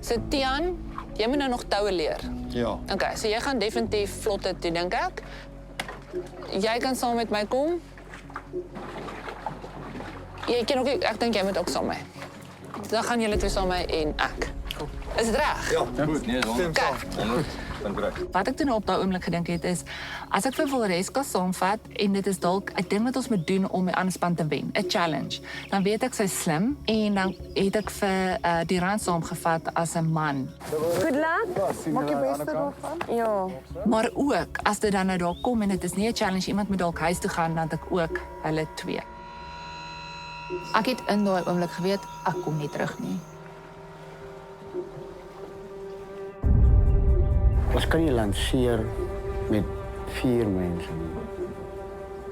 So Tian, jy moet nou nog toue leer. Ja. Okay, so jy gaan definitief vlot dit doen, dink ek. Jy kan saam met my kom. Jy kan ook, ek dink jy moet ook saam met my. Dan gaan julle twee saam met my en ek. Is dit reg? Ja, goed. Nee, Stem saam. Wat ek toe nou op daai oomblik gedink het is, as ek vir Valereska saamvat en dit is dalk 'n ding wat ons moet doen om die ander span te wen, 'n challenge, dan weet ek sy's slim en dan het ek vir die rand saamgevat as 'n man. Good luck. Maak jy beste daarvan? Ja. Maar ook as dit dan nou daar kom en dit is nie 'n challenge, iemand moet dalk huis toe gaan, dan het ek ook hulle twee. Ek het in daai oomblik geweet ek kom nie terug nie. Ons kan nie lanceer met 4 mense nie.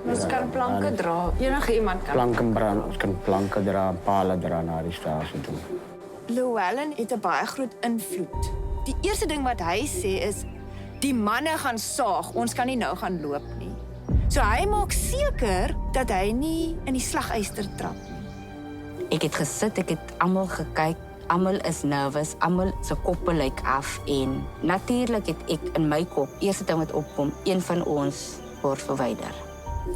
Ons kan planke dra. Enige iemand kan. Planke brand, ons kan planke dra, pale dra na die stasie toe. Llewellyn het 'n baie groot invloed. Die eerste ding wat hy sê is die manne gaan saag, ons kan nie nou gaan loop nie. So hy maak seker dat hy nie in die slagyster trap nie. Ek het gesit, ek het almal gekyk. Almal is nervous, almal se koppe lyk af en natuurlik het ek in my kop eerste ding wat opkom, een van ons word verwyder.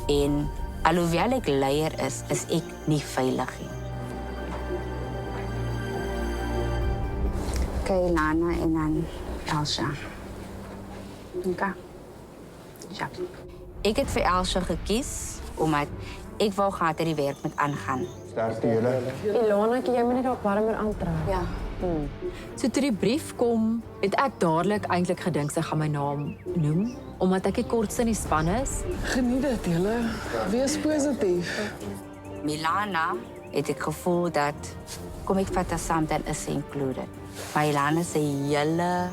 En alhoewel ek leier is ek nie veilig nie. Okay, Lana en dan Elsha. Okay. Ja. Ek het vir Elsha gekies omdat ek wou gehad dat die werk moet aangaan. Sterkte julle. Ilona, jy moet net op warmer aantrek. Ja. So toe die brief kom, het ek dadelik eintlik gedink sy gaan my naam noem, omdat ek die kortste in die span is. Geniet dit, julle. Wees positief. Milana het ek gevoel dat kom ek vat haar saam, dan is sy included. Maar Milana se hele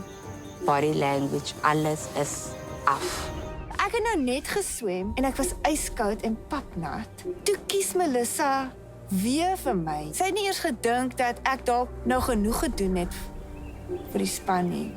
body language, alles is af. Ek het nou net geswem en ek was yskoud en papnat. Toe kies Melissa weer vir my. Sy het nie eers gedink dat ek dalk nou genoeg gedoen het vir die span nie.